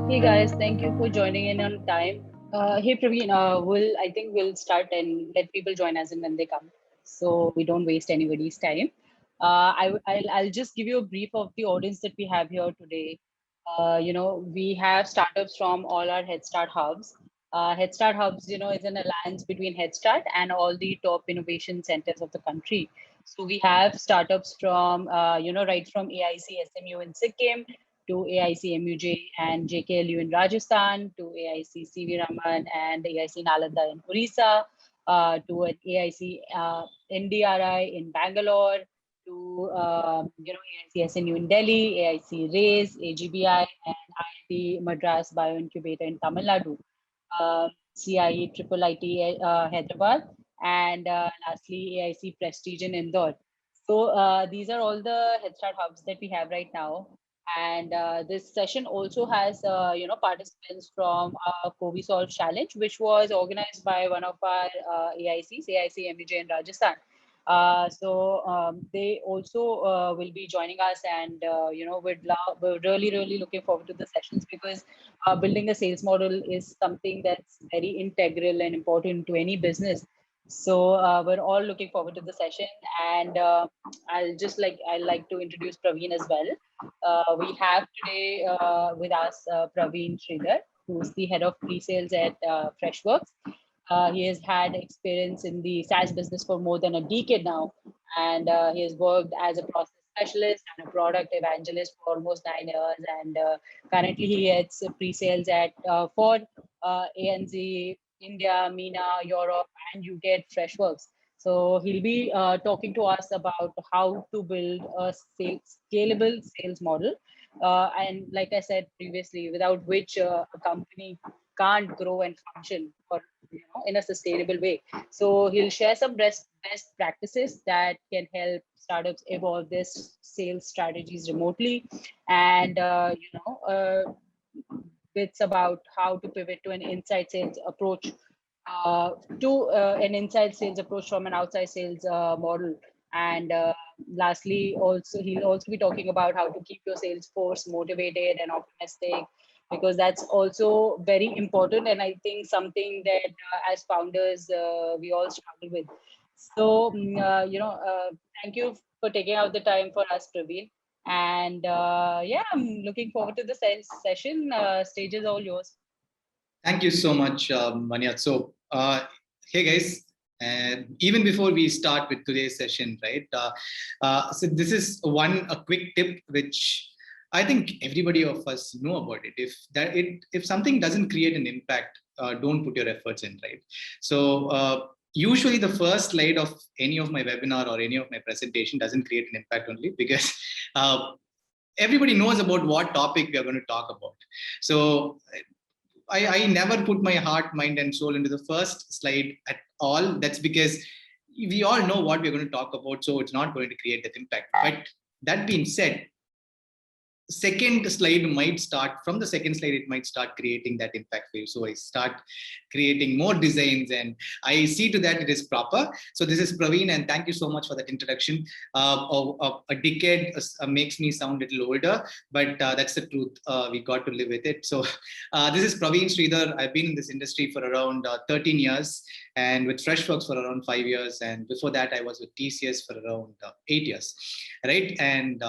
Hey guys, thank you for joining in on time. Hey Praveen, I think we'll start and let people join us in when they come, so we don't waste anybody's time. I'll just give you a brief of the audience that we have here today. We have startups from all our Headstart hubs. Headstart hubs, is an alliance between Headstart and all the top innovation centers of the country. So we have startups from, right from AIC SMU in Sikkim to AICMUJ and JKLU in Rajasthan, to AIC CV Raman and AIC Nalanda in Orissa, to an AIC NDRI in Bangalore, to AIC SNU in Delhi, AIC RAISE, AGBI, and IIT Madras Bioincubator in Tamil Nadu, CIE Triple IT Hyderabad, and lastly AIC Prestige in Indore. So these are all the Headstart hubs that we have right now. And this session also has, participants from COVID Solve Challenge, which was organized by one of our AICs, AIC MUJ in Rajasthan. They also will be joining us, and we're really looking forward to the sessions because building a sales model is something that's very integral and important to any business. So we're all looking forward to the session, and I like to introduce Praveen as well. We have today with us Praveen Sridhar, who's the head of pre-sales at Freshworks. He has had experience in the SaaS business for more than a decade now, and he has worked as a process specialist and a product evangelist for almost 9 years. And currently, he heads pre-sales at for ANZ, India, MENA, Europe, and UK at Freshworks. So he'll be talking to us about how to build a scalable sales model. And like I said previously, without which a company can't grow and function for in a sustainable way. So he'll share some best practices that can help startups evolve their sales strategies remotely, and bits about how to pivot to an inside sales approach from an outside sales model. And lastly, also he'll also be talking about how to keep your sales force motivated and optimistic, because that's also very important, and I think something that as founders we all struggle with. So thank you for taking out the time for us, Praveen. And I'm looking forward to the session. Stage is all yours. Thank you so much, Manya. So, hey guys, even before we start with today's session, right? So this is a quick tip which I think everybody of us know about it. If something doesn't create an impact, don't put your efforts in, right? So usually the first slide of any of my webinar or any of my presentation doesn't create an impact only because everybody knows about what topic we are going to talk about. So I never put my heart, mind, and soul into the first slide at all. That's because we all know what we're going to talk about, so it's not going to create that impact. But that being said, second slide might start from the second slide, it might start creating that impact for you. So I start creating more designs and I see to that it is proper. So this is Praveen, and thank you so much for that introduction. A decade makes me sound a little older, but that's the truth. We got to live with it. So this is Praveen Sridhar. I've been in this industry for around 13 years and with Freshworks for around 5 years. And before that, I was with TCS for around 8 years, right? And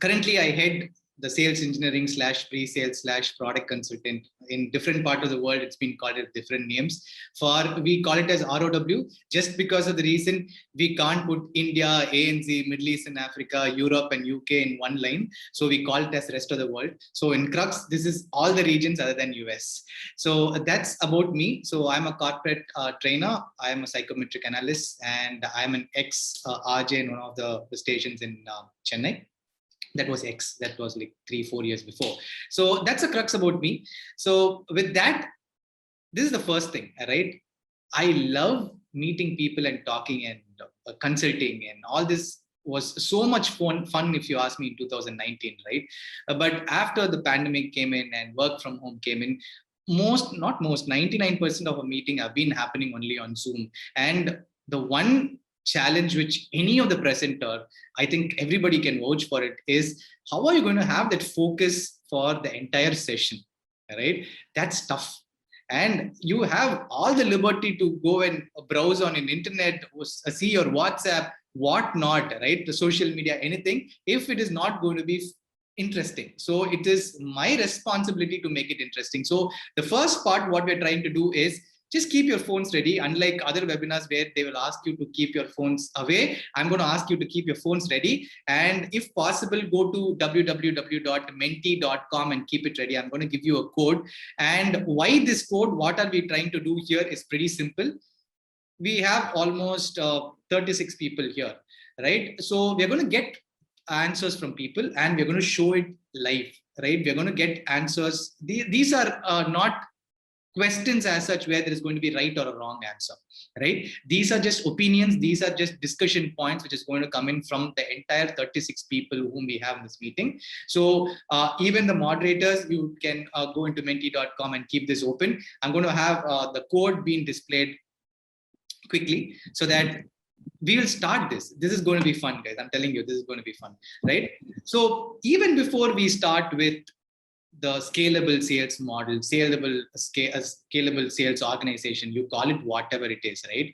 currently, I head the sales engineering / pre-sales / product consultant in different parts of the world. It's been called with different names. We call it as ROW, just because of the reason we can't put India, ANZ, Middle East and Africa, Europe and UK in one line. So we call it as rest of the world. So in Crux, this is all the regions other than US. So that's about me. So I'm a corporate trainer. I am a psychometric analyst, and I'm an ex-RJ in one of the stations in Chennai. That was X. That was like 3-4 years before. So that's a crux about me. So with that, this is the first thing, right? I love meeting people and talking and consulting, and all this was so much fun if you ask me in 2019, right? But after the pandemic came in and work from home came in, 99% of a meeting have been happening only on Zoom. And the one challenge which any of the presenter, I think everybody can vouch for it, is how are you going to have that focus for the entire session, right? That's tough. And you have all the liberty to go and browse on an internet, see your WhatsApp, whatnot, right? The social media, anything, if it is not going to be interesting. So it is my responsibility to make it interesting. So the first part, what we're trying to do is just keep your phones ready. Unlike other webinars where they will ask you to keep your phones away, I'm going to ask you to keep your phones ready. And if possible, go to www.menti.com and keep it ready. I'm going to give you a code. And why this code? What are we trying to do here is pretty simple. We have almost 36 people here, right? So we're going to get answers from people and we're going to show it live, right? We're going to get answers. These are not questions as such where there is going to be right or a wrong answer, right? These are just opinions. These are just discussion points which is going to come in from the entire 36 people whom we have in this meeting. So even the moderators, you can go into menti.com and keep this open. I'm going to have the code being displayed quickly so that we will start this. This is going to be fun, guys. I'm telling you, this is going to be fun, right? So even before we start with the scalable sales model, scalable sales organization, you call it whatever it is, right?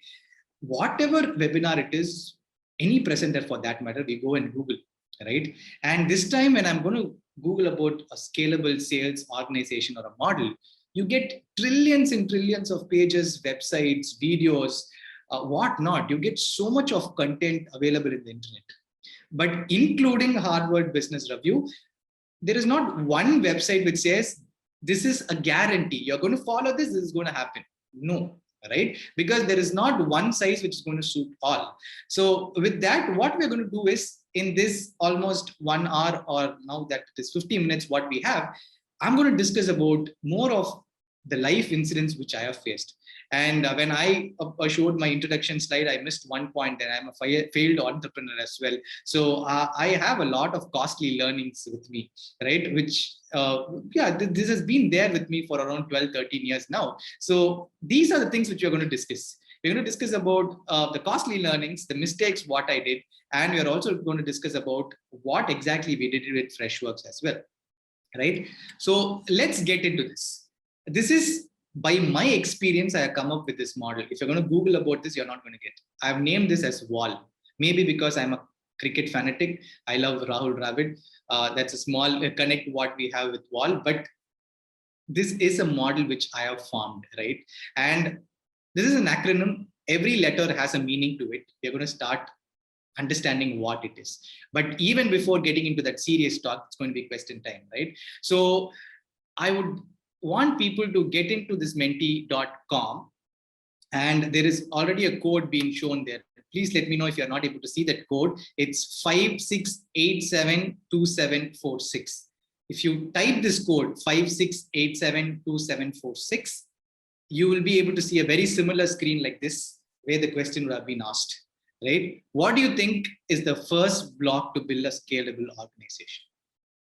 Whatever webinar it is, any presenter for that matter, we go and Google, right? And this time when I'm going to Google about a scalable sales organization or a model, you get trillions and trillions of pages, websites, videos, whatnot. You get so much of content available in the internet. But including Harvard Business Review, there is not one website which says this is a guarantee. You're going to follow this, this is going to happen. No, right? Because there is not one size which is going to suit all. So with that, what we're going to do is in this almost 1 hour, or now that it is 50 minutes, what we have, I'm going to discuss about more of the life incidents which I have faced. And when I showed my introduction slide, I missed one point, and I'm a failed entrepreneur as well. So I have a lot of costly learnings with me, right? Which, this has been there with me for around 12, 13 years now. So these are the things which we're going to discuss. We're going to discuss about the costly learnings, the mistakes, what I did, and we're also going to discuss about what exactly we did with Freshworks as well, right? So let's get into this. This is by my experience, I have come up with this model. If you're going to Google about this, you're not going to get. I've named this as Wall. Maybe because I'm a cricket fanatic. I love Rahul Dravid. That's a small connect what we have with Wall. But this is a model which I have formed, right? And this is an acronym. Every letter has a meaning to it. We're going to start understanding what it is. But even before getting into that serious talk, it's going to be question time, right? So I would want people to get into this menti.com, and there is already a code being shown there. Please let me know if you're not able to see that code. It's 56872746. If you type this code 56872746, you will be able to see a very similar screen like this where the question would have been asked, right? What do you think is the first block to build a scalable organization?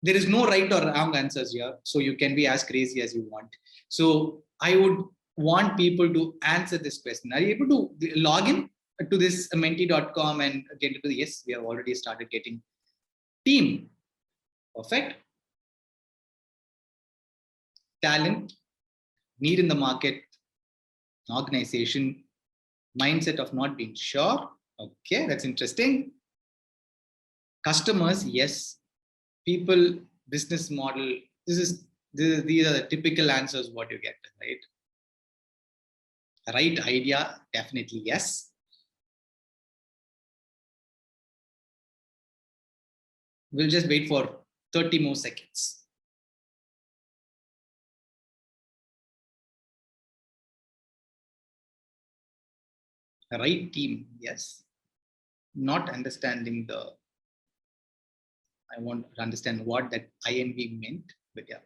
There is no right or wrong answers here, so you can be as crazy as you want. So I would want people to answer this question. Are you able to log in to this menti.com and get into the, yes, we have already started getting team. Perfect. Talent, need in the market, organization, mindset of not being sure. Okay, that's interesting. Customers, yes. People, business model, these are the typical answers what you get, right? Right idea, definitely yes. We'll just wait for 30 more seconds. Right team, yes. Not understanding the, I want to understand what that INV meant, but yeah.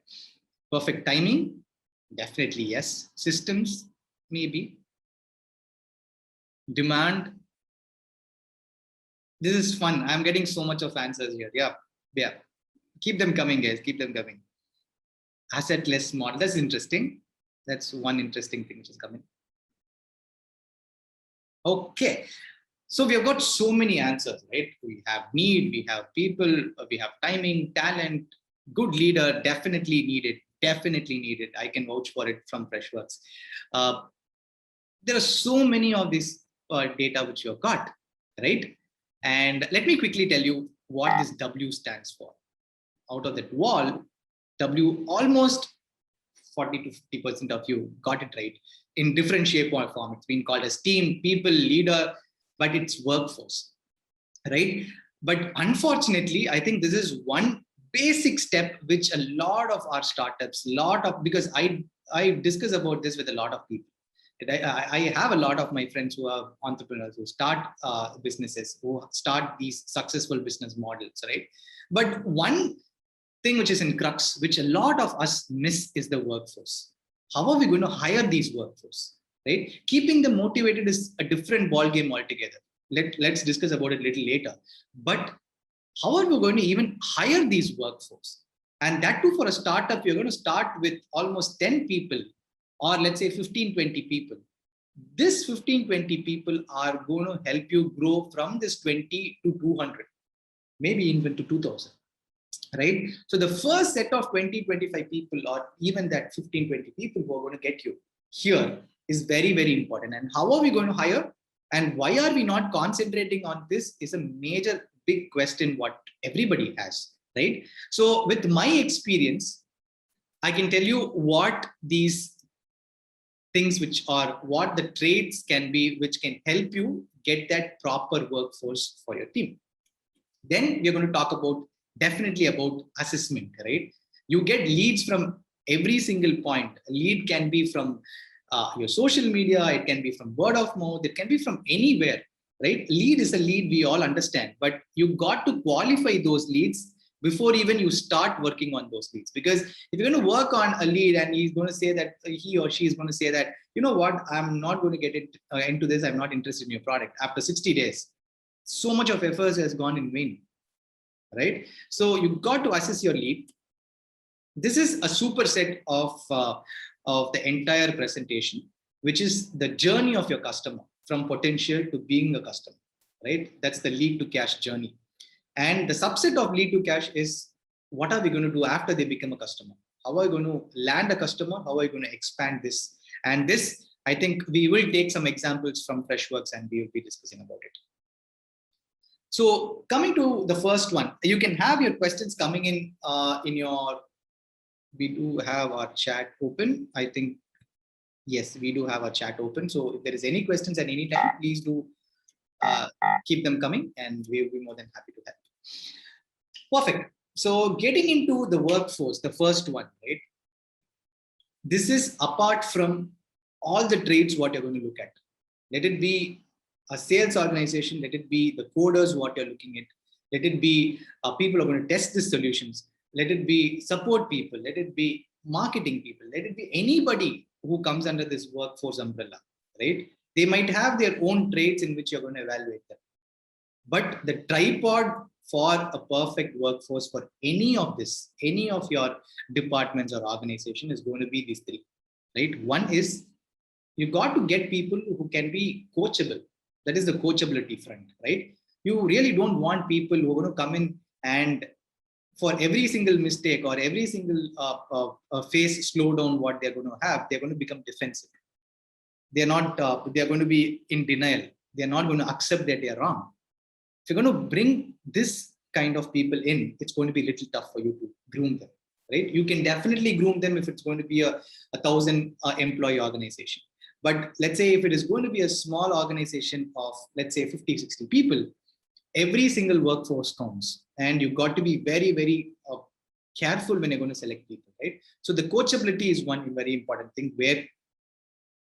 Perfect timing, definitely yes. Systems, maybe. Demand. This is fun. I'm getting so much of answers here. Yeah. Keep them coming, guys. Keep them coming. Assetless model. That's interesting. That's one interesting thing which is coming. Okay. So we have got so many answers, right? We have need, we have people, we have timing, talent, good leader, definitely needed. Definitely needed. I can vouch for it from Freshworks. Uh, there are so many of this data which you have got, right? And let me quickly tell you what this W stands for. Out of that wall, W, almost 40 to 50% of you got it right in different shape or form. It's been called as team, people, leader, but it's workforce, right? But unfortunately, I think this is one basic step which a lot of our startups, because I discuss about this with a lot of people. I have a lot of my friends who are entrepreneurs who start businesses, who start these successful business models, right? But one thing which is in crux, which a lot of us miss, is the workforce. How are we going to hire these workforce, right? Keeping them motivated is a different ball game altogether. Let's discuss about it a little later. But how are we going to even hire these workforce? And that too, for a startup, you're going to start with almost 10 people, or let's say 15, 20 people. This 15, 20 people are going to help you grow from this 20 to 200, maybe even to 2000, right? So the first set of 20, 25 people, or even that 15, 20 people who are going to get you here is very, very important. And how are we going to hire? And why are we not concentrating on this is a major big question what everybody has, right? So with my experience, I can tell you what these things which are, what the traits can be, which can help you get that proper workforce for your team. Then we're going to talk about definitely about assessment, right? You get leads from every single point. A lead can be from your social media, it can be from word of mouth, it can be from anywhere, right? Lead is a lead, we all understand, but you got to qualify those leads before even you start working on those leads. Because if you're going to work on a lead and he's going to say that, he or she is going to say that, you know what, I'm not going to get it into this, I'm not interested in your product. After 60 days, so much of effort has gone in vain, right? So you've got to assess your lead. This is a superset of the entire presentation, which is the journey of your customer from potential to being a customer, right? That's the lead to cash journey. And the subset of lead to cash is, what are we going to do after they become a customer? How are we going to land a customer? How are we going to expand this? And this, I think we will take some examples from Freshworks and we will be discussing about it. So coming to the first one, you can have your questions coming in your, we do have our chat open. I think, yes, we do have our chat open. So if there is any questions at any time, please do keep them coming and we will be more than happy to help. Perfect. So getting into the workforce, the first one, right? This is apart from all the trades, what you're going to look at. Let it be a sales organization, let it be the coders, what you're looking at, let it be people who are going to test the solutions, let it be support people, let it be marketing people, let it be anybody who comes under this workforce umbrella, right? They might have their own traits in which you're going to evaluate them. But the tripod for a perfect workforce for any of this, any of your departments or organization is going to be these three, right? One is you got to get people who can be coachable. That is the coachability front, right? You really don't want people who are going to come in and for every single mistake or every single phase slowdown, what they're going to have, they're going to become defensive. They're not, they're going to be in denial. They're not going to accept that they're wrong. If you're going to bring this kind of people in, it's going to be a little tough for you to groom them, right? You can definitely groom them if it's going to be a 1,000 employee organization. But let's say if it is going to be a small organization of, let's say 50, 60 people, every single workforce counts. And you've got to be very, very careful when you're going to select people, right? So the coachability is one very important thing where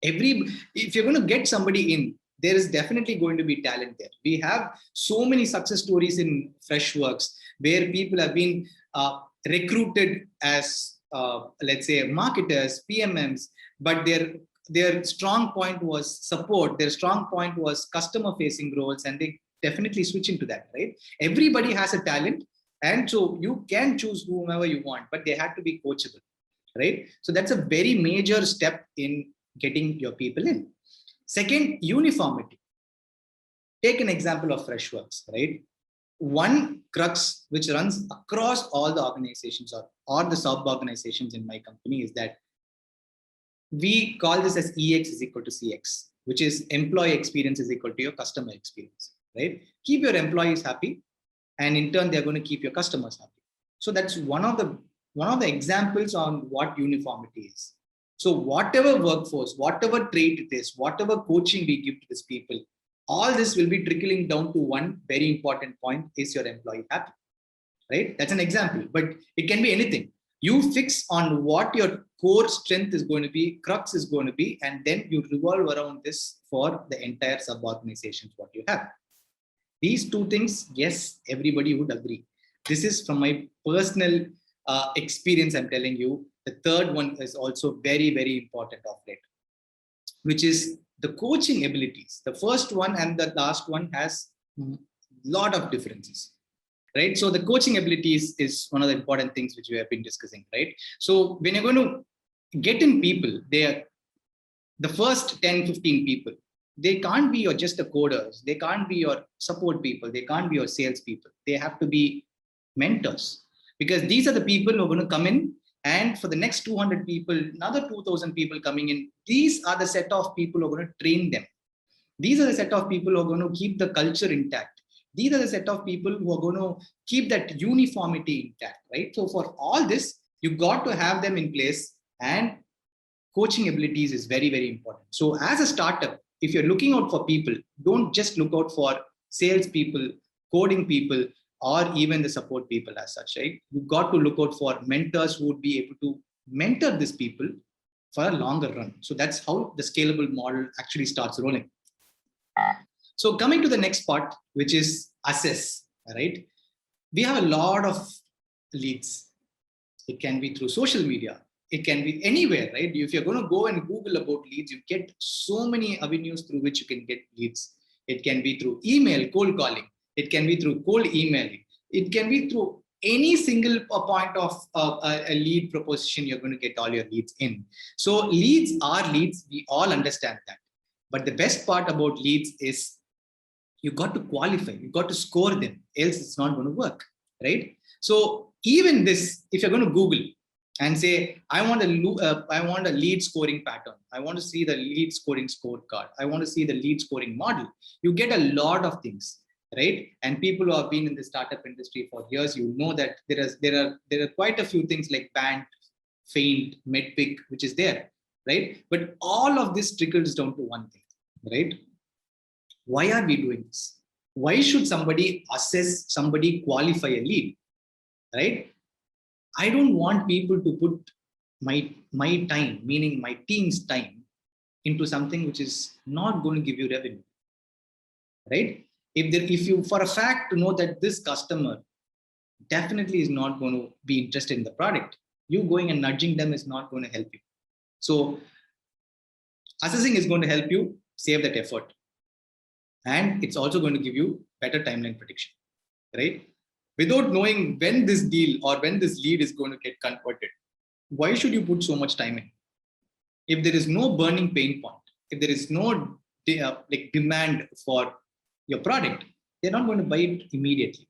if you're going to get somebody in, there is definitely going to be talent there. We have so many success stories in Freshworks where people have been recruited as, let's say, marketers, PMMs, but their strong point was support. Their strong point was customer-facing roles, and they definitely switch into that, right? Everybody has a talent, and so you can choose whomever you want, but they had to be coachable, right? So that's a very major step in getting your people in. Second, uniformity. Take an example of Freshworks, right? one crux which runs across all the organizations or the sub-organizations in my company is that we call this as EX is equal to CX, which is employee experience is equal to your customer experience, right? Keep your employees happy, and in turn, they're going to keep your customers happy. So that's one of the examples on what uniformity is. So whatever workforce, whatever trait it is, whatever coaching we give to these people, all this will be trickling down to one very important point: is your employee happy? Right? That's an example, but it can be anything. You fix on what your core strength is going to be, crux is going to be, and then you revolve around this for the entire sub-organizations what you have. These two things, yes, everybody would agree. This is from my personal experience, I'm telling you. The third one is also very, very important of it, which is the coaching abilities. The first one and the last one has a lot of differences, right? So the coaching abilities is one of the important things which we have been discussing, right? So when you're going to get in people, they are the first 10, 15 people. They can't be your just the coders. They can't be your support people. They can't be your sales people. They have to be mentors, because these are the people who are going to come in, and for the next 200 people, another 2000 people coming in, these are the set of people who are going to train them. These are the set of people who are going to keep the culture intact. These are the set of people who are going to keep that uniformity intact, right? So for all this, you got to have them in place, and coaching abilities is very, very important. So as a startup, if you're looking out for people, don't just look out for sales people, coding people, or even the support people as such, right? You've got to look out for mentors who would be able to mentor these people for a longer run. So that's how the scalable model actually starts rolling. So coming to the next part, which is assess, right? We have a lot of leads. It can be through social media. It can be anywhere, right? If you're going to go and Google about leads, you get so many avenues through which you can get leads. It can be through email, cold calling. It can be through cold emailing. It can be through any single point of a lead proposition. You're going to get all your leads in. So leads are leads. We all understand that. But the best part about leads is you got to qualify. You got to score them. Else it's not going to work, right? So even this, if you're going to Google and say, I want a lead scoring pattern. I want to see the lead scoring scorecard. I want to see the lead scoring model. You get a lot of things, right? And people who have been in the startup industry for years, you know that there are quite a few things like Band, Faint, Medpic, which is there, right? But all of this trickles down to one thing, right? Why are we doing this? Why should somebody assess, somebody qualify a lead, right? I don't want people to put my time, meaning my team's time, into something which is not going to give you revenue, right? If you for a fact to know that this customer definitely is not going to be interested in the product, you going and nudging them is not going to help you. So assessing is going to help you save that effort, and it's also going to give you better timeline prediction, right? Without knowing when this deal or when this lead is going to get converted, why should you put so much time in? If there is no burning pain point, if there is no demand for your product, they're not going to buy it immediately.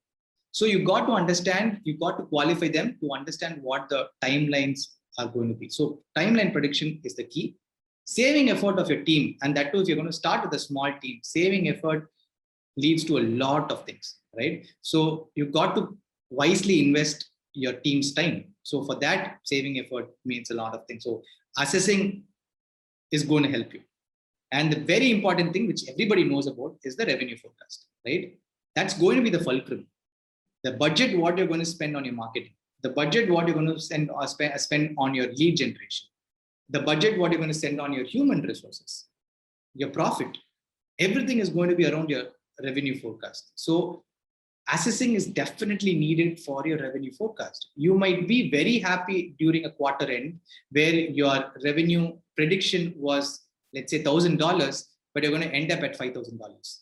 So you got to understand, you got to qualify them to understand what the timelines are going to be. So timeline prediction is the key. Saving effort of your team, and that too, if you're going to start with a small team, saving effort leads to a lot of things, right? So you've got to wisely invest your team's time. So for that, saving effort means a lot of things. So assessing is going to help you. And the very important thing, which everybody knows about, is the revenue forecast, right? That's going to be the fulcrum. The budget, what you're going to spend on your marketing, the budget, what you're going to spend on your lead generation, the budget, what you're going to spend on your human resources, your profit, everything is going to be around your revenue forecast. So assessing is definitely needed for your revenue forecast. You might be very happy during a quarter end where your revenue prediction was, let's say, $1,000, but you're going to end up at $5,000.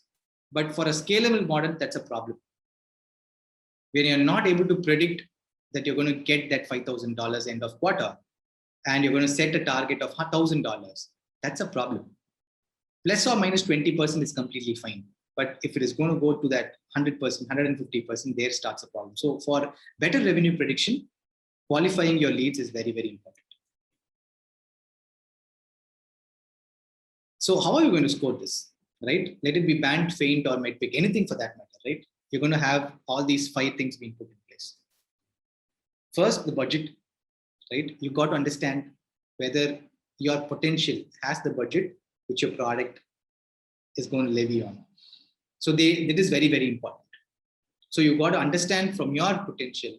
But for a scalable model, that's a problem. When you're not able to predict that you're going to get that $5,000 end of quarter, and you're going to set a target of $1,000, that's a problem. Plus or minus 20% is completely fine. But if it is going to go to that 100%, 150%, there starts a problem. So for better revenue prediction, qualifying your leads is very, very important. So how are you going to score this, right? Let it be band, faint, or mid pick, anything for that matter, right? You're going to have all these 5 things being put in place. First, the budget, right? You got to understand whether your potential has the budget which your product is going to levy on. So that is very, very important. So you got to understand from your potential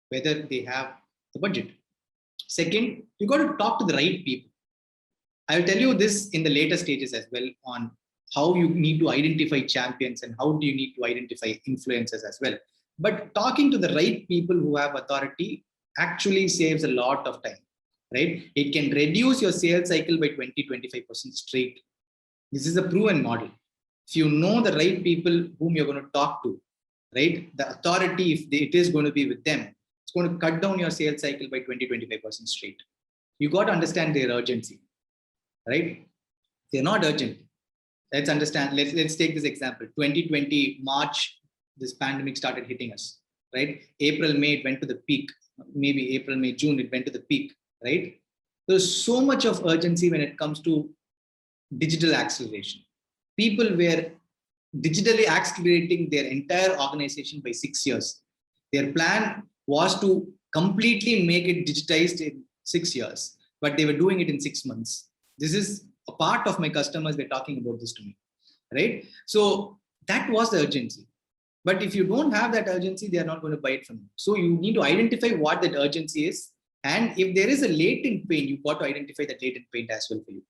whether they have the budget. Second, you got to talk to the right people. I will tell you this in the later stages as well on how you need to identify champions and how do you need to identify influencers as well. But talking to the right people who have authority actually saves a lot of time, right? It can reduce your sales cycle by 20-25% straight. This is a proven model. If you know the right people whom you're going to talk to, right? The authority, if it is going to be with them, it's going to cut down your sales cycle by 20-25% straight. You got to understand their urgency, right? They're not urgent. Let's understand. Let's take this example. 2020 March, this pandemic started hitting us, right? April, May, it went to the peak. Maybe April, May, June, it went to the peak, right? There's so much of urgency when it comes to digital acceleration. People were digitally accelerating their entire organization by 6 years. Their plan was to completely make it digitized in 6 years, but they were doing it in 6 months. This is a part of my customers were talking about this to me, right? So that was the urgency. But if you don't have that urgency, they are not going to buy it from you. So you need to identify what that urgency is. And if there is a latent pain, you've got to identify that latent pain as well for you.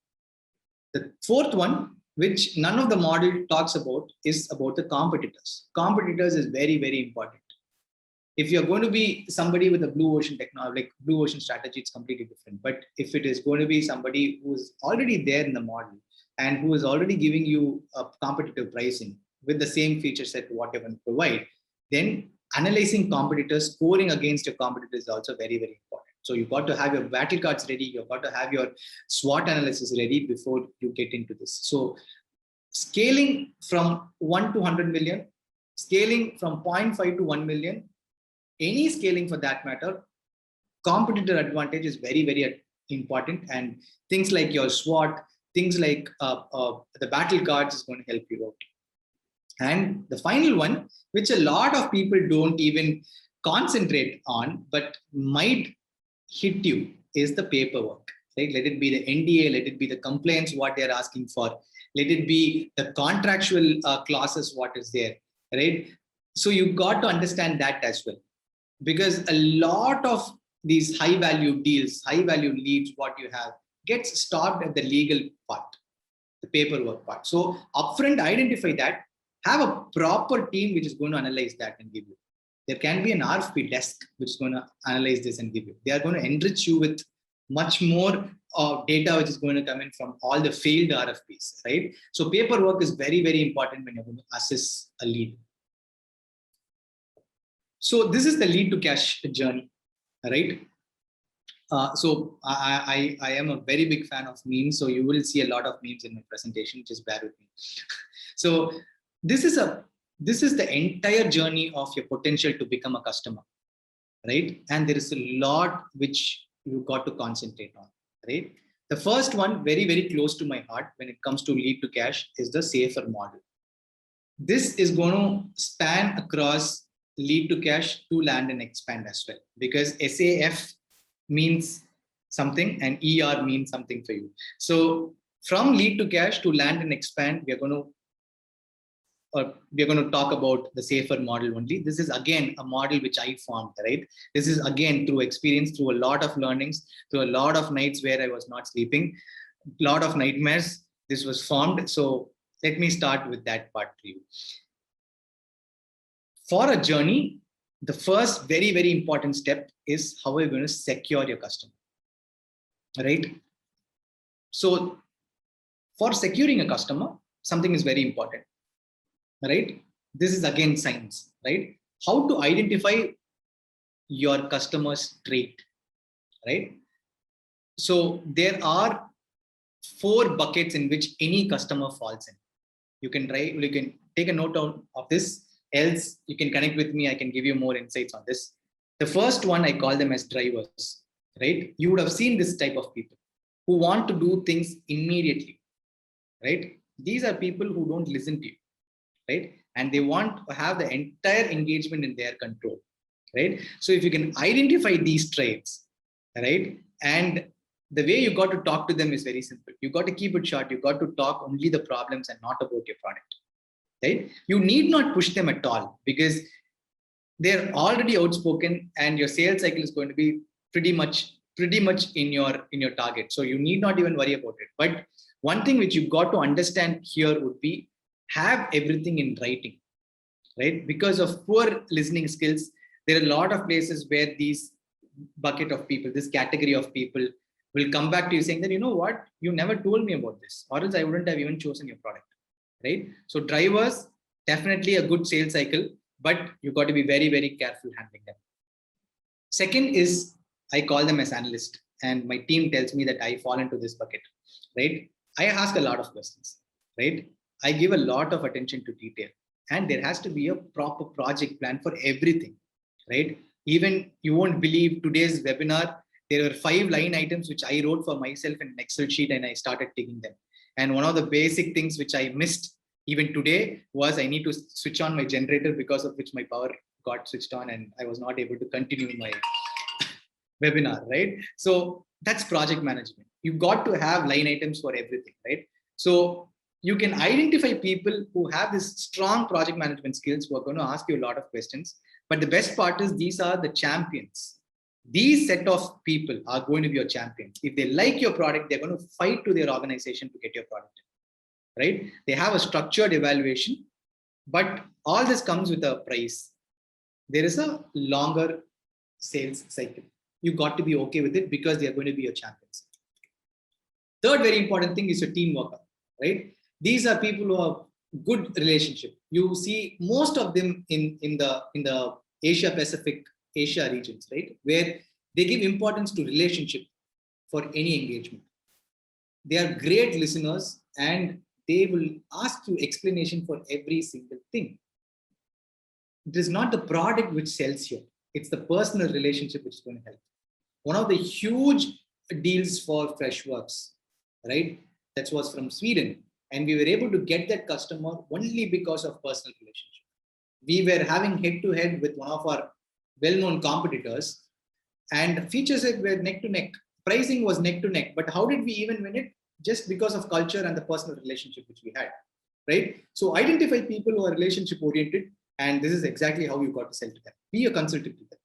The fourth one, which none of the model talks about, is about the competitors. Competitors is very, very important. If you're going to be somebody with a blue ocean technology, like blue ocean strategy, it's completely different. But if it is going to be somebody who's already there in the model and who is already giving you a competitive pricing with the same feature set what you're going to provide, then analyzing competitors, scoring against your competitors is also very, very important. So you've got to have your battle cards ready. You've got to have your SWOT analysis ready before you get into this. So scaling from 1 to 100 million, scaling from 0.5 to 1 million, any scaling for that matter, competitor advantage is very, very important. And things like your SWOT, things like the battle cards is going to help you out. And the final one, which a lot of people don't even concentrate on, but might hit you, is the paperwork. Right? Let it be the NDA, let it be the complaints, what they're asking for, let it be the contractual clauses, what is there, right? So you've got to understand that as well. Because a lot of these high value deals, high value leads, what you have gets stopped at the legal part, the paperwork part. So upfront, identify that, have a proper team which is going to analyze that and give you. There can be an RFP desk which is going to analyze this and give you. They are going to enrich you with much more data which is going to come in from all the failed RFPs, right? So paperwork is very, very important when you're going to assess a lead. So this is the lead to cash journey, right? So I am a very big fan of memes. So you will see a lot of memes in my presentation. Just bear with me. So this is the entire journey of your potential to become a customer, right? And there is a lot which you got to concentrate on, right? The first one, very, very close to my heart when it comes to lead to cash, is the safer model. This is going to span across lead to cash to land and expand as well, because SAF means something and ER means something for you. So from lead to cash to land and expand, we're going to talk about the safer model only. This is again a model which I formed, right? This is again through experience, through a lot of learnings, through a lot of nights where I was not sleeping, a lot of nightmares. This was formed. So let me start with that part for you. For a journey, the first very, very important step is how we're going to secure your customer, right? So for securing a customer, something is very important, right? This is again science, right? How to identify your customer's trait, right? So there are 4 buckets in which any customer falls in. You can take a note of this, else you can connect with me, I can give you more insights on this. The first one, I call them as drivers, right? You would have seen this type of people who want to do things immediately, right? These are people who don't listen to you, right? And they want to have the entire engagement in their control, right? So if you can identify these traits, right, and the way you got to talk to them is very simple. You got to keep it short. You got to talk only the problems and not about your product, right? You need not push them at all, because they're already outspoken and your sales cycle is going to be pretty much in your target. So you need not even worry about it. But one thing which you got to understand here would be, have everything in writing, right? Because of poor listening skills, there are a lot of places where these bucket of people, this category of people, will come back to you saying that, you know what, you never told me about this, or else I wouldn't have even chosen your product, right? So drivers, definitely a good sales cycle, but you got to be very, very careful handling them. Second is, I call them as analyst, and my team tells me that I fall into this bucket, right? I ask a lot of questions, right? I give a lot of attention to detail, and there has to be a proper project plan for everything, right? Even you won't believe today's webinar, there were 5 line items which I wrote for myself in an Excel sheet, and I started taking them. And one of the basic things which I missed even today was, I need to switch on my generator, because of which my power got switched on and I was not able to continue my webinar, right? So that's project management. You got to have line items for everything, right? So you can identify people who have this strong project management skills, who are going to ask you a lot of questions. But the best part is, these are the champions. These set of people are going to be your champions. If they like your product, they're going to fight to their organization to get your product, right? They have a structured evaluation, but all this comes with a price. There is a longer sales cycle. You got to be okay with it, because they are going to be your champions. Third very important thing is your team worker, right? These are people who have good relationship. You see most of them in the Asia Pacific, Asia regions, right, where they give importance to relationship for any engagement. They are great listeners, and they will ask you explanation for every single thing. It is not the product which sells you, it's the personal relationship which is going to help. One of the huge deals for Freshworks, right, that was from Sweden, and we were able to get that customer only because of personal relationship. We were having head-to-head with one of our well-known competitors, and features were neck to neck. Pricing was neck to neck. But how did we even win it? Just because of culture and the personal relationship which we had, right? So identify people who are relationship oriented, and this is exactly how you got to sell to them. Be a consultant to them.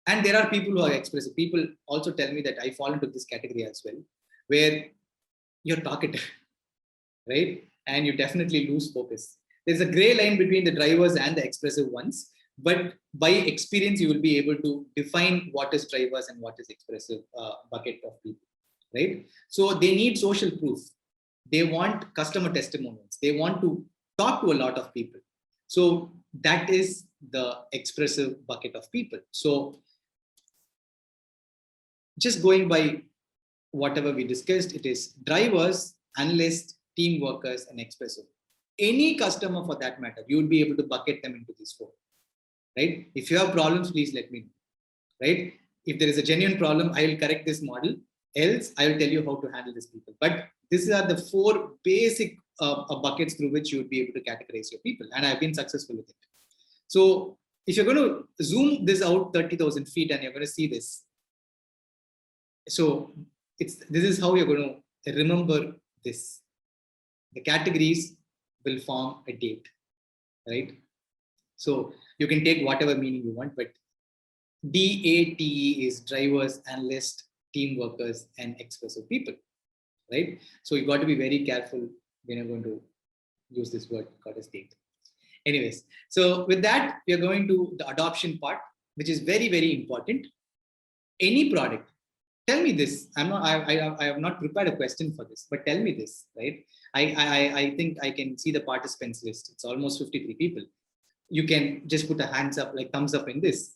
And there are people who are expressive. People also tell me that I fall into this category as well, where you're talkative, right? And you definitely lose focus. There's a gray line between the drivers and the expressive ones, but by experience, you will be able to define what is drivers and what is expressive bucket of people, right? So they need social proof. They want customer testimonials. They want to talk to a lot of people. So that is the expressive bucket of people. So just going by whatever we discussed, it is drivers, analysts, team workers, and expressive. Any customer for that matter, you will be able to bucket them into these 4, right? If you have problems, please let me know, right? If there is a genuine problem, I will correct this model. Else, I will tell you how to handle these people. But these are the 4 basic buckets through which you would be able to categorize your people. And I've been successful with it. So if you're going to zoom this out 30,000 feet and you're going to see this, so this is how you're going to remember this. The categories will form a date, right? So you can take whatever meaning you want, but DATE is drivers, analysts, team workers, and expressive people, right? So you got to be very careful when you're going to use this word called as date. Anyways, so with that, we are going to the adoption part, which is very, very important. Any product, tell me this. I have not prepared a question for this, but tell me this, right? I think I can see the participants list. It's almost 53 people. You can just put a hands up, like thumbs up in this.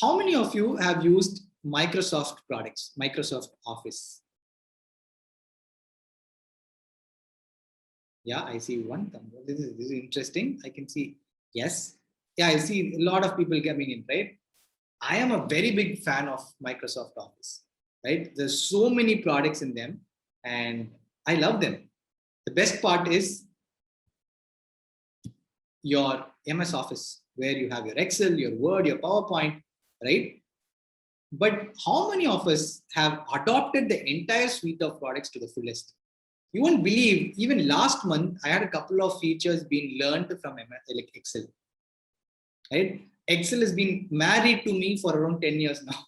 How many of you have used Microsoft products, Microsoft Office? Yeah, I see one. This is interesting. I can see. Yes. Yeah, I see a lot of people coming in, right? I am a very big fan of Microsoft Office, right? There's so many products in them and I love them. The best part is your MS Office, where you have your Excel, your Word, your PowerPoint, right? But how many of us have adopted the entire suite of products to the fullest? You won't believe, even last month, I had a couple of features being learned from like Excel, right? Excel has been married to me for around 10 years now.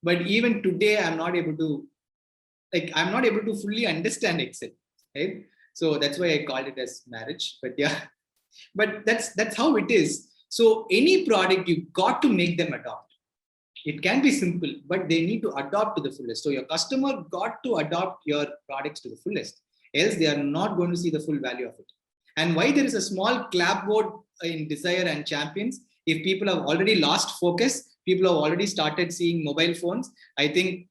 But even today, I'm not able to fully understand Excel, right? So that's why I called it as marriage. But yeah, but that's how it is. So any product, you got to make them adopt. It can be simple, but they need to adopt to the fullest. So your customer got to adopt your products to the fullest, else they are not going to see the full value of it. And why there is a small clapboard in Desire and Champions, if people have already lost focus, people have already started seeing mobile phones, I think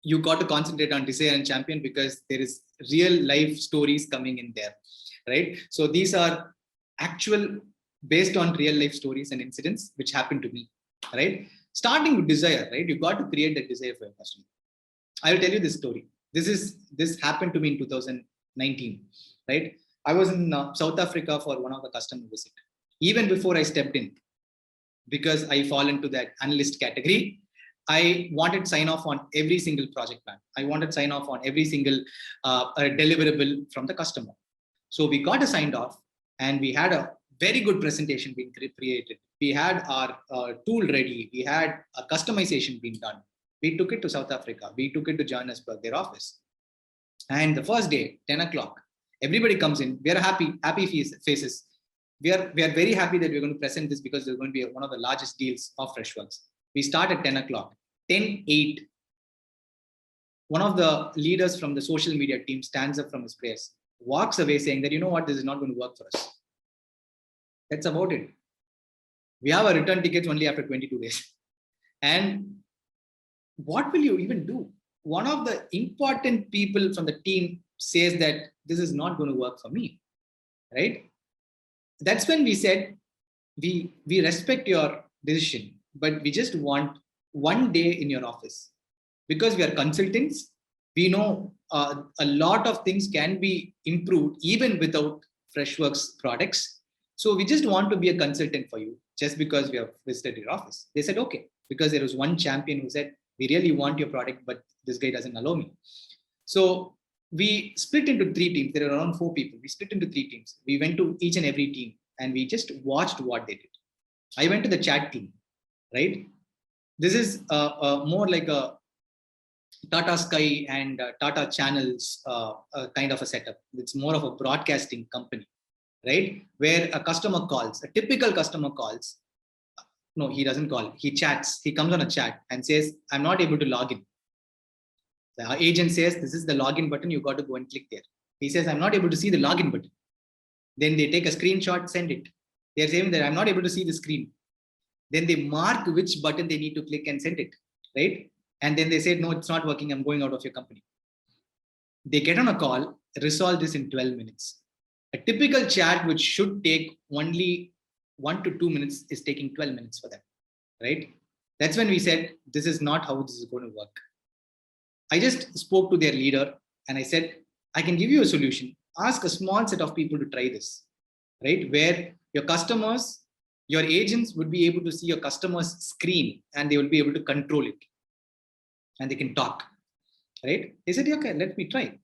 you got to concentrate on Desire and Champion because there is real life stories coming in there, right? So these are actual based on real life stories and incidents which happened to me, right? Starting with desire, right? You got to create that desire for your customer. I will tell you this story. This happened to me in 2019, right? I was in South Africa for one of the customer visit. Even before I stepped in, because I fall into that analyst category, I wanted sign off on every single project plan. I wanted sign off on every single deliverable from the customer. So we got a signed off and we had a very good presentation being created. We had our tool ready. We had a customization being done. We took it to South Africa. We took it to Johannesburg, their office. And the first day, 10 o'clock, everybody comes in. We are happy faces. We are very happy that we're going to present this because it's going to be one of the largest deals of Freshworks. We start at 10 o'clock. 10:08, one of the leaders from the social media team stands up from his place, walks away saying that, you know what, this is not going to work for us. That's about it. We have a return tickets only after 22 days. And what will you even do? One of the important people from the team says that this is not going to work for me, right? That's when we said, we respect your decision, but we just want one day in your office. Because we are consultants, we know a lot of things can be improved even without Freshworks products. So we just want to be a consultant for you just because we have visited your office. They said, okay, because there was one champion who said, we really want your product, but this guy doesn't allow me. So we split into three teams. There are around 4 people. We split into 3 teams. We went to each and every team and we just watched what they did. I went to the chat team, right? This is more like a Tata Sky and Tata Channels kind of a setup. It's more of a broadcasting company, right? Where a customer calls, a typical customer calls. No, he doesn't call. He chats. He comes on a chat and says, I'm not able to log in. The agent says, this is the login button. You got to go and click there. He says, I'm not able to see the login button. Then they take a screenshot, send it. They're saying that I'm not able to see the screen. Then they mark which button they need to click and send it, right? And then they say, no, it's not working. I'm going out of your company. They get on a call, resolve this in 12 minutes. A typical chat, which should take only 1 to 2 minutes, is taking 12 minutes for them, right? That's when we said, this is not how this is going to work. I just spoke to their leader and I said, I can give you a solution. Ask a small set of people to try this, right? Where your customers, your agents would be able to see your customer's screen and they will be able to control it and they can talk, right? They said, okay, let me try.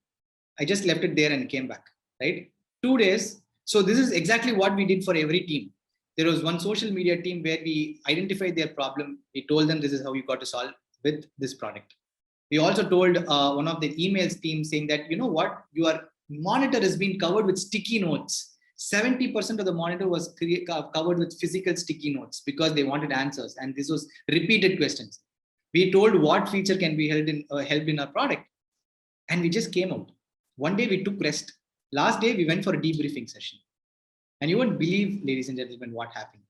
I just left it there and came back, right? 2 days. So this is exactly what we did for every team. There was one social media team where we identified their problem. We told them this is how you got to solve with this product. We also told one of the emails team saying that, you know what, your monitor has been covered with sticky notes. 70% of the monitor was covered with physical sticky notes because they wanted answers. And this was repeated questions. We told what feature can be helped in our product. And we just came out. One day we took rest. Last day we went for a debriefing session. And you won't believe, ladies and gentlemen, what happened.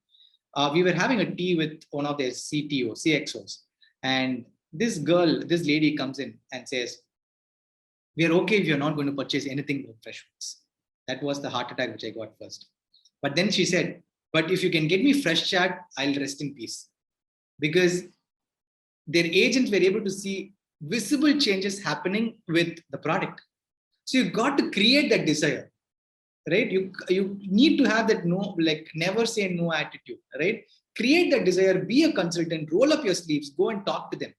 We were having a tea with one of their CTOs, CXOs. And this lady comes in and says, We are okay if you're not going to purchase anything from Freshworks. That was the heart attack which I got first. But then she said, but if you can get me fresh chat, I'll rest in peace. Because their agents were able to see visible changes happening with the product. So you got to create that desire, right? You need to have that no, like never say no attitude, right? Create that desire, be a consultant, roll up your sleeves, go and talk to them,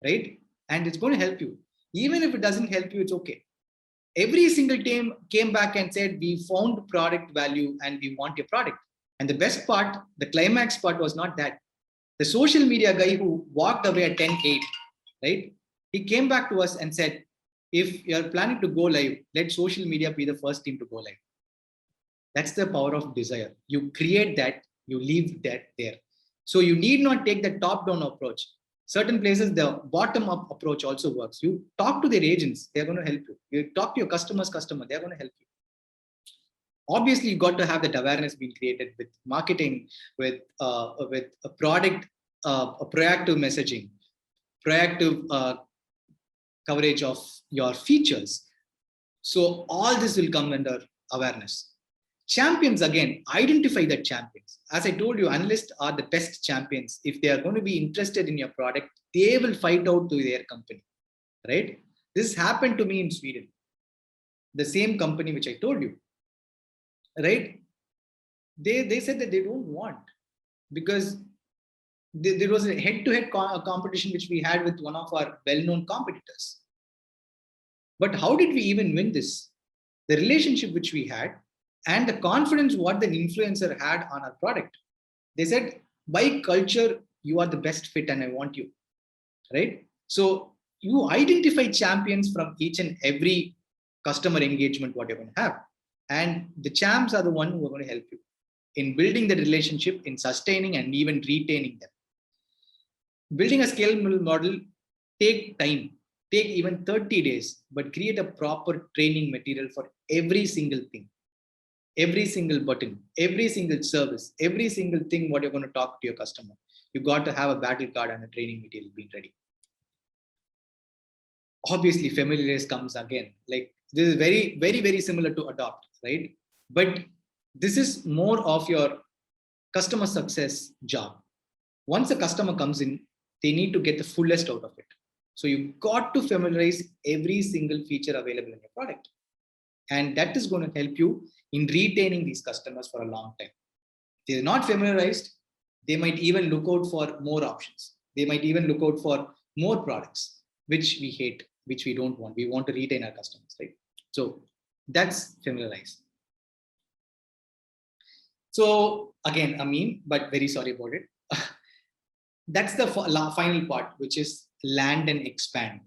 right? And it's going to help you. Even if it doesn't help you, it's okay. Every single team came back and said, we found product value and we want your product. And the best part, the climax part was not that. The social media guy who walked away at 10:08, right? He came back to us and said, if you're planning to go live, let social media be the first team to go live. That's the power of desire. You create that, you leave that there. So you need not take the top-down approach. Certain places, the bottom-up approach also works. You talk to their agents, they're going to help you. You talk to your customer, they're going to help you. Obviously, you got to have that awareness being created with marketing, with a product, a proactive messaging, proactive coverage of your features. So all this will come under awareness. Champions, again, identify the champions. As I told you, analysts are the best champions. If they are going to be interested in your product, they will fight out to their company, right? This happened to me in Sweden. The same company which I told you, right? They said that they don't want, because there was a head-to-head competition which we had with one of our well-known competitors. But how did we even win this? The relationship which we had and the confidence what the influencer had on our product. They said, by culture, you are the best fit and I want you, right? So you identify champions from each and every customer engagement, what you're going to have. And the champs are the one who are going to help you in building the relationship, in sustaining and even retaining them. Building a scalable model take time, take even 30 days, but create a proper training material for every single thing, every single button, every single service, every single thing what you're going to talk to your customer. You got to have a battle card and a training material being ready. Obviously, familiarize comes again. Like this is very, very, very similar to adopt, right? But this is more of your customer success job. Once a customer comes in, they need to get the fullest out of it. So you got to familiarize every single feature available in your product. And that is going to help you in retaining these customers for a long time. If they're not familiarized, they might even look out for more options. They might even look out for more products, which we hate, which we don't want. We want to retain our customers, right? So that's familiarized. So again, a meme, but very sorry about it. That's the final part, which is land and expand.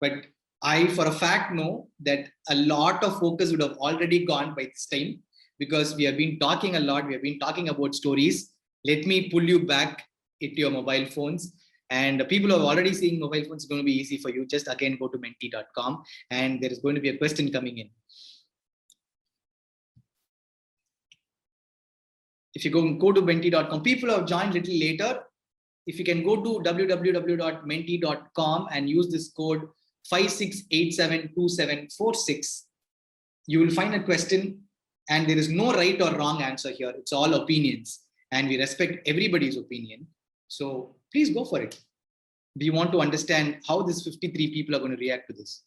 But I, for a fact, know that a lot of focus would have already gone by this time, because we have been talking a lot. We have been talking about stories. Let me pull you back into your mobile phones. And people who are already seeing mobile phones, it's going to be easy for you. Just again, go to menti.com and there is going to be a question coming in. If you go to menti.com, people who have joined a little later, if you can go to www.menti.com and use this code 56872746, you will find a question, and there is no right or wrong answer here. It's all opinions, and we respect everybody's opinion. So please go for it. We want to understand how these 53 people are going to react to this.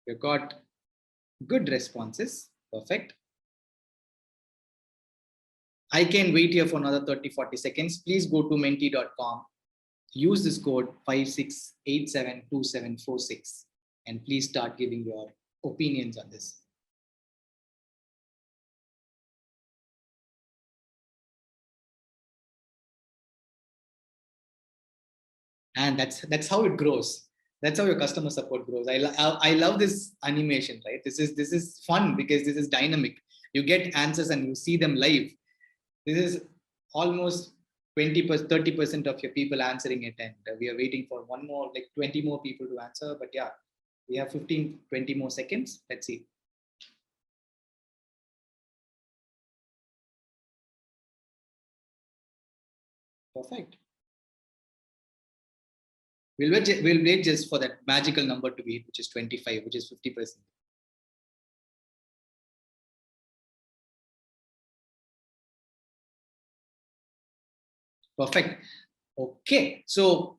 We've got good responses. Perfect. I can wait here for another 30-40 seconds. Please go to menti.com. Use this code 56872746 and please start giving your opinions on this. And that's how it grows. That's how your customer support grows. I love this animation, right? This is fun because this is dynamic. You get answers and you see them live. This is almost 20%, 30% of your people answering it, and we are waiting for one more, like 20 more people to answer. But yeah, we have 15-20 more seconds. Let's see. Perfect. We'll wait just for that magical number to be, which is 25, which is 50%. Perfect. Okay. So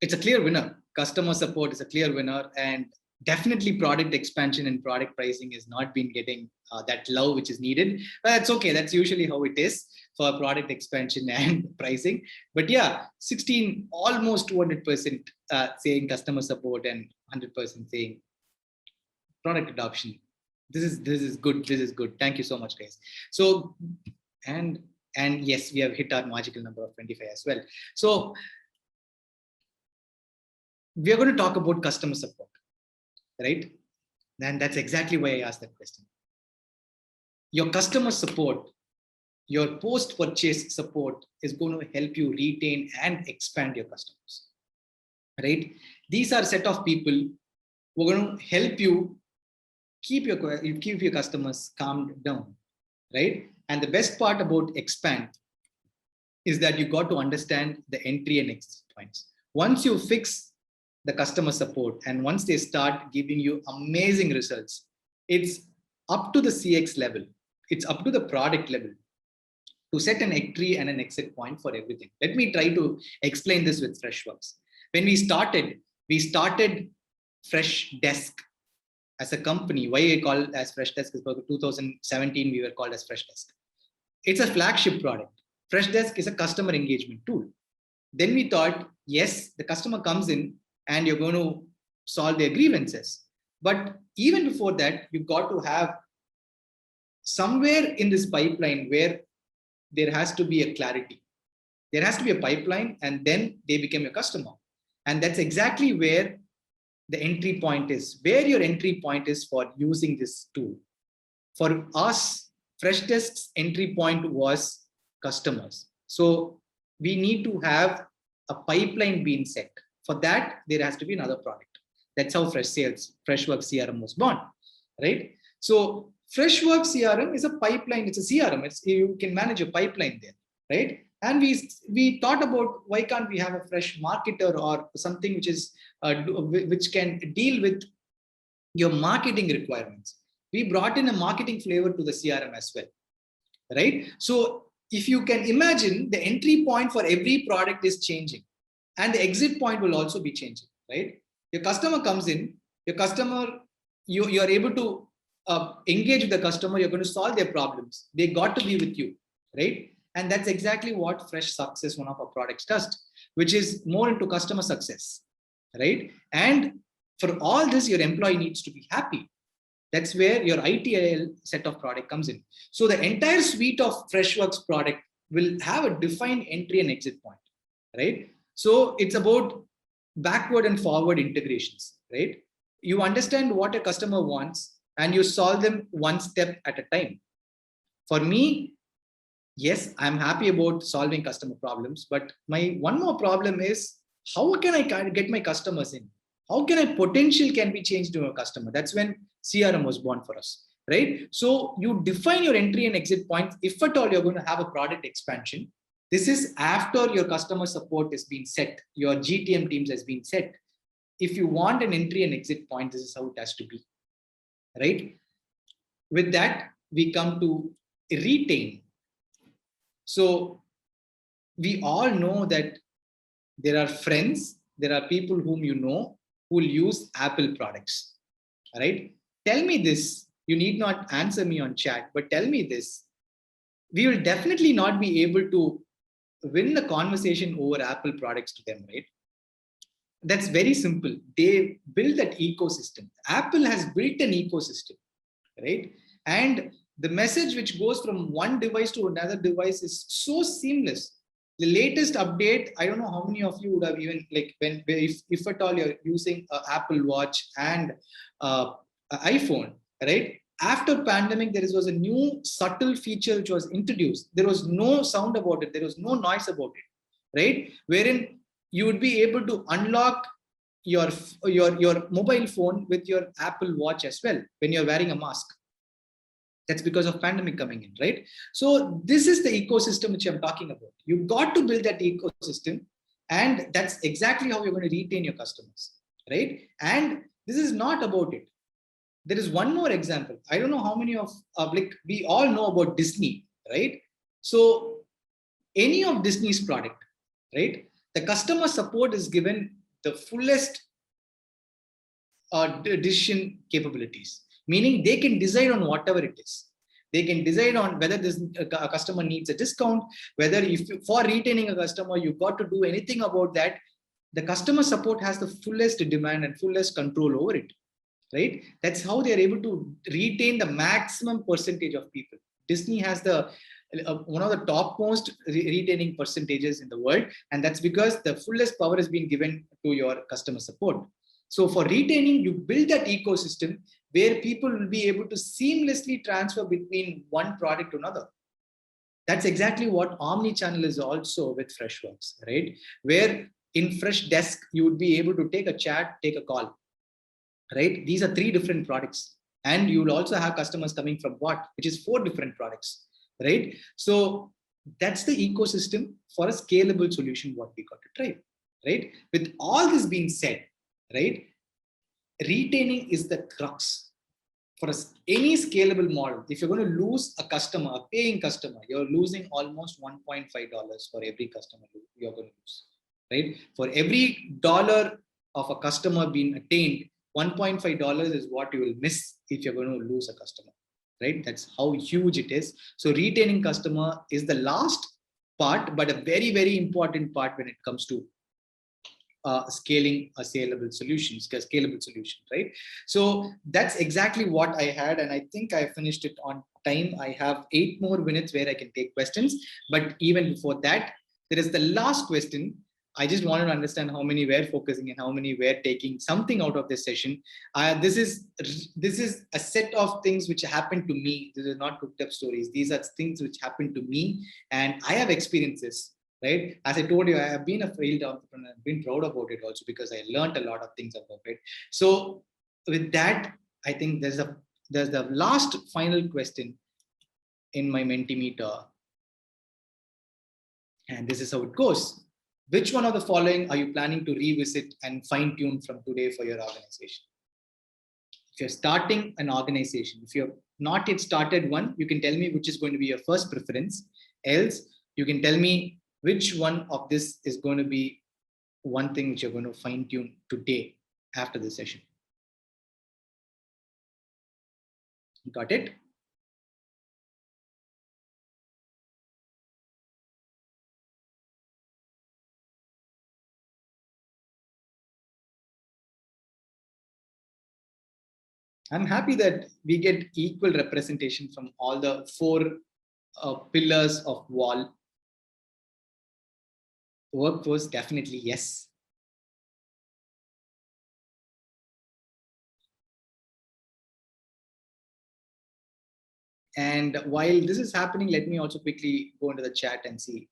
it's a clear winner. Customer support is a clear winner, and definitely product expansion and product pricing has not been getting that love which is needed. But that's okay. That's usually how it is for product expansion and pricing. But yeah, 16, almost 200% saying customer support and 100% saying product adoption. This is good. This is good. Thank you so much, guys. So and yes, we have hit our magical number of 25 as well. So we are going to talk about customer support, right? And that's exactly why I asked that question. Your customer support, your post-purchase support is going to help you retain and expand your customers, right? These are a set of people who are going to help you keep your customers calmed down, right? And the best part about expand is that you got to understand the entry and exit points. Once you fix the customer support and once they start giving you amazing results, it's up to the CX level, it's up to the product level to set an entry and an exit point for everything. Let me try to explain this with Freshworks. When we started Freshdesk as a company. Why I call it as Freshdesk is because 2017 we were called as Freshdesk. It's a flagship product. Freshdesk is a customer engagement tool. Then we thought, yes, the customer comes in and you're going to solve their grievances. But even before that, you've got to have somewhere in this pipeline where there has to be a clarity. There has to be a pipeline, and then they become your customer. And that's exactly where the entry point is, where your entry point is for using this tool. For us, Freshdesk's entry point was customers. So we need to have a pipeline being set. For that, there has to be another product. That's how Freshworks CRM was born, right? So Freshworks CRM is a pipeline. It's a CRM. You can manage a pipeline there, right? And we thought about why can't we have a fresh marketer or something which can deal with your marketing requirements. We brought in a marketing flavor to the CRM as well, right? So if you can imagine, the entry point for every product is changing, and the exit point will also be changing, right? Your customer comes in, you are able to engage with the customer. You're going to solve their problems. They got to be with you, right? And that's exactly what Fresh Success, one of our products, does, which is more into customer success, right? And for all this, your employee needs to be happy. That's where your ITIL set of product comes in. So the entire suite of Freshworks product will have a defined entry and exit point, right? So it's about backward and forward integrations, right? You understand what a customer wants and you solve them one step at a time. For me, yes, I'm happy about solving customer problems, but my one more problem is, how can I get my customers in? How can I potential can be changed to a customer? That's when CRM was born for us, right? So you define your entry and exit points. If at all you're going to have a product expansion, this is after your customer support has been set, your GTM teams has been set. If you want an entry and exit point, this is how it has to be, right? With that, we come to retain. So we all know that there are friends, there are people whom you know who will use Apple products, right? Tell me this. You need not answer me on chat, but tell me this. We will definitely not be able to win the conversation over Apple products to them, right? That's very simple. They build that ecosystem. Apple has built an ecosystem, right? And the message which goes from one device to another device is so seamless. The latest update, I don't know how many of you would have even, like, if at all you're using an Apple Watch and an iPhone, right? After pandemic, there was a new subtle feature which was introduced. There was no sound about it. There was no noise about it, right? Wherein you would be able to unlock your mobile phone with your Apple Watch as well when you're wearing a mask. That's because of pandemic coming in, right? So this is the ecosystem which I'm talking about. You've got to build that ecosystem, and that's exactly how you're going to retain your customers, right? And this is not about it. There is one more example. I don't know how many of like we all know about Disney, right? So any of Disney's product, right? The customer support is given the fullest decision capabilities, meaning they can decide on whatever it is. They can decide on whether this a customer needs a discount, whether if you, for retaining a customer, you've got to do anything about that. The customer support has the fullest demand and fullest control over it, right? That's how they are able to retain the maximum percentage of people. Disney has the one of the topmost retaining percentages in the world, and that's because the fullest power has been given to your customer support. So for retaining, you build that ecosystem where people will be able to seamlessly transfer between one product to another. That's exactly what omni-channel is also with Freshworks, right? Where in Freshdesk, you would be able to take a chat, take a call, right? These are 3 different products. And you will also have customers coming from what, which is 4 different products, right? So that's the ecosystem for a scalable solution, what we got to try, right? With all this being said, right? Retaining is the crux for any scalable model. If you're going to lose a customer, a paying customer, you're losing almost $1.5 for every customer you're going to lose, right? For every dollar of a customer being attained, $1.5 is what you will miss if you're going to lose a customer, right? That's how huge it is. So retaining customer is the last part, but a very, very important part when it comes to scaling a scalable solution, right? So that's exactly what I had, and I think I finished it on time. I have 8 more minutes where I can take questions, but even before that, there is the last question. I just wanted to understand how many were focusing and how many were taking something out of this session. This is a set of things which happened to me. These are not cooked up stories. These are things which happened to me, and I have experiences. Right? As I told you, I have been a failed entrepreneur. I've been proud about it also because I learned a lot of things about it. So with that, I think there's the last final question in my Mentimeter. And this is how it goes. Which one of the following are you planning to revisit and fine tune from today for your organization? If you're starting an organization, if you're not yet started one, you can tell me which is going to be your first preference. Else, you can tell me which one of this is going to be one thing which you're going to fine tune today after the session. Got it? I'm happy that we get equal representation from all the 4 pillars of wall. Workforce, definitely yes. And while this is happening, let me also quickly go into the chat and see.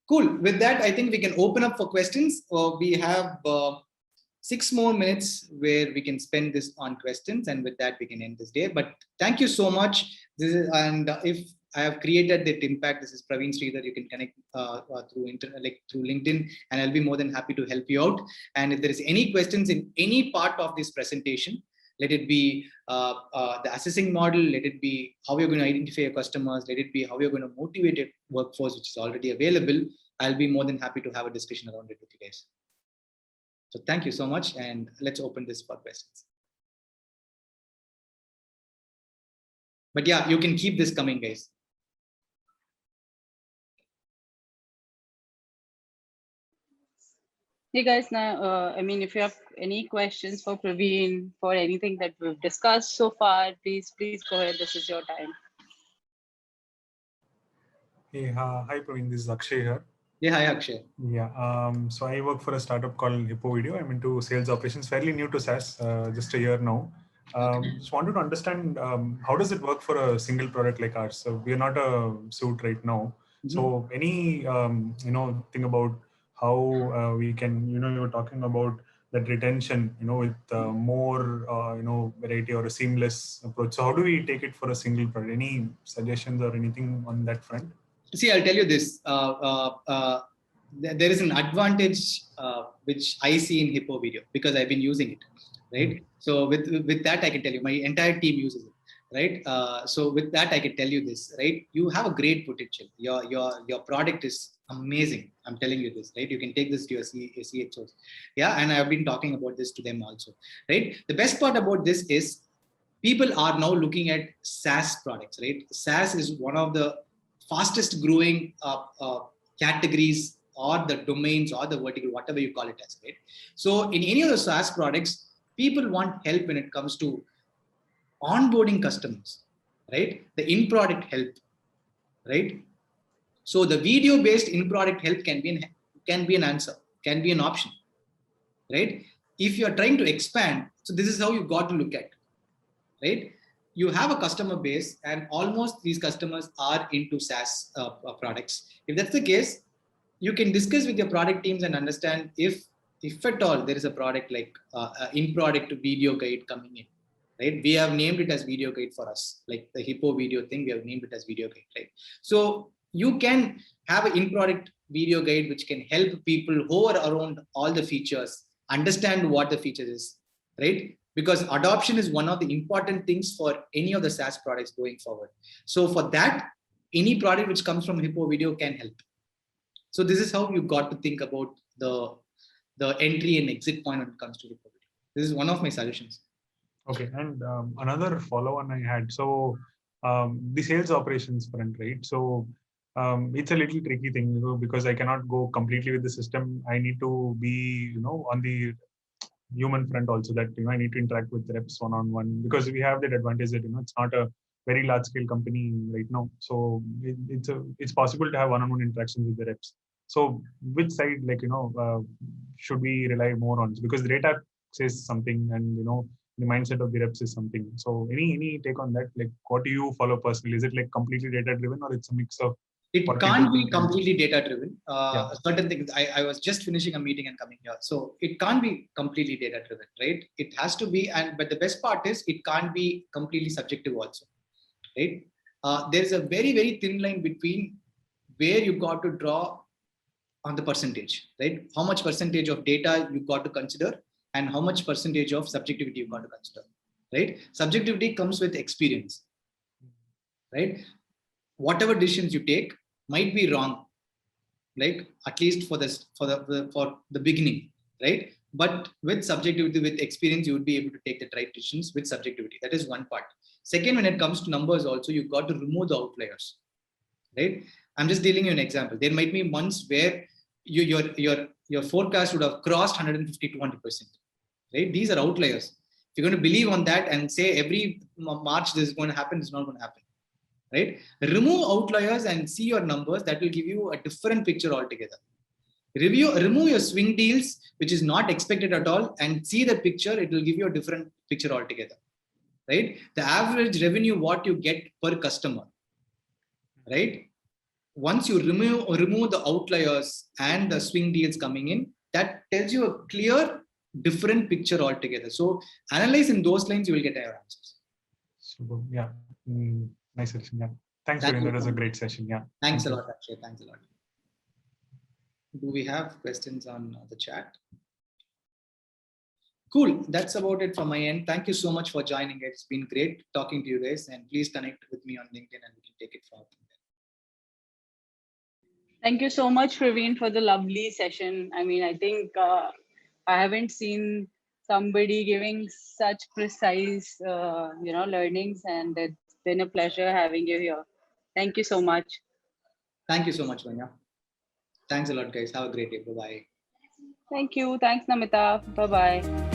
Cool. With that, I think we can open up for questions. We have 6 more minutes where we can spend this on questions, and with that we can end this day. But thank you so much. This is, and if I have created that impact, this is Praveen Sridhar. You can connect through LinkedIn, and I'll be more than happy to help you out. And if there is any questions in any part of this presentation, let it be the assessing model, let it be how you're going to identify your customers, let it be how you're going to motivate a workforce which is already available, I'll be more than happy to have a discussion around it with you guys. So thank you so much, and let's open this for questions. But yeah, you can keep this coming, guys. Hey guys, now, I mean, if you have any questions for Praveen for anything that we've discussed so far, please go ahead. This is your time. Hey, hi Praveen, this is Akshay here. Yeah, hi Akshay. Yeah. So I work for a startup called Hippo Video. I'm into sales operations, fairly new to SaaS, just a year now. Just wanted to understand how does it work for a single product like ours? So we are not a suit right now. So any thing about how we can, you were talking about that retention, with more variety or a seamless approach. So how do we take it for a single product? Any suggestions or anything on that front? See, I'll tell you this. There is an advantage which I see in Hippo Video because I've been using it, right? So with that, I can tell you, my entire team uses it, right? So with that, I can tell you this, right? You have a great potential. Your product is amazing. I'm telling you this, right? You can take this to your CXOs, yeah. And I've been talking about this to them also, right? The best part about this is people are now looking at SaaS products, right? SaaS is one of the fastest growing categories or the domains or the vertical, whatever you call it as, right? So in any of the SaaS products, people want help when it comes to onboarding customers, right? The in-product help, right? So the video-based in-product help can be an answer, can be an option, right? If you are trying to expand, so this is how you got to look at, right? You have a customer base and almost these customers are into SaaS products. If that's the case, you can discuss with your product teams and understand if at all there is a product like in-product video guide coming in, right? We have named it as video guide for us, like the Hippo video thing, we have named it as video guide, right? So you can have an in-product video guide which can help people hover around all the features, understand what the feature is, right? Because adoption is one of the important things for any of the SaaS products going forward. So for that, any product which comes from Hippo Video can help. So this is how you got to think about the entry and exit point when it comes to Hippo Video. This is one of my suggestions. Okay, and another follow-on I had. So the sales operations front, right? So it's a little tricky thing, because I cannot go completely with the system. I need to be, on the human front also, that I need to interact with reps one-on-one, because we have that advantage that it's not a very large-scale company right now. So it's possible to have one-on-one interactions with the reps. So which side, should we rely more on? Because the data says something, and the mindset of the reps is something. So any take on that? Like, what do you follow personally? Is it like completely data driven, or it's a mix of? It can't be completely data driven. Yeah. Certain things, I was just finishing a meeting and coming here. So it can't be completely data driven, right? It has to be, but the best part is it can't be completely subjective also, right? There's a very, very thin line between where you got to draw on the percentage, right? How much percentage of data you got to consider and how much percentage of subjectivity you got to consider, right? Subjectivity comes with experience, right? Whatever decisions you take might be wrong, like at least for the beginning, right? But with subjectivity, with experience, you would be able to take the right decisions with subjectivity. That is one part. Second, when it comes to numbers also, you've got to remove the outliers, right? I'm just dealing you an example. There might be months where your forecast would have crossed 150 to 200%, right? These are outliers. If you're going to believe on that and say every March this is going to happen, it's not going to happen, right? Remove outliers and see your numbers. That will give you a different picture altogether. Remove your swing deals, which is not expected at all, and see the picture. It will give you a different picture altogether, right? The average revenue, what you get per customer, right? Once you remove the outliers and the swing deals coming in, that tells you a clear, different picture altogether. So analyze in those lines, you will get your answers. Super. Yeah. Nice session. Yeah. Thanks, Praveen. That was a great session. Yeah. Thanks a lot, Akshay. Thanks a lot. Do we have questions on the chat? Cool. That's about it from my end. Thank you so much for joining. It's been great talking to you guys, and please connect with me on LinkedIn and we can take it from there. Thank you so much, Praveen, for the lovely session. I mean, I think I haven't seen somebody giving such precise, learnings, and it's been a pleasure having you here. Thank you so much. Thank you so much, Vanya. Thanks a lot, guys. Have a great day. Bye-bye. Thank you. Thanks, Namita. Bye-bye.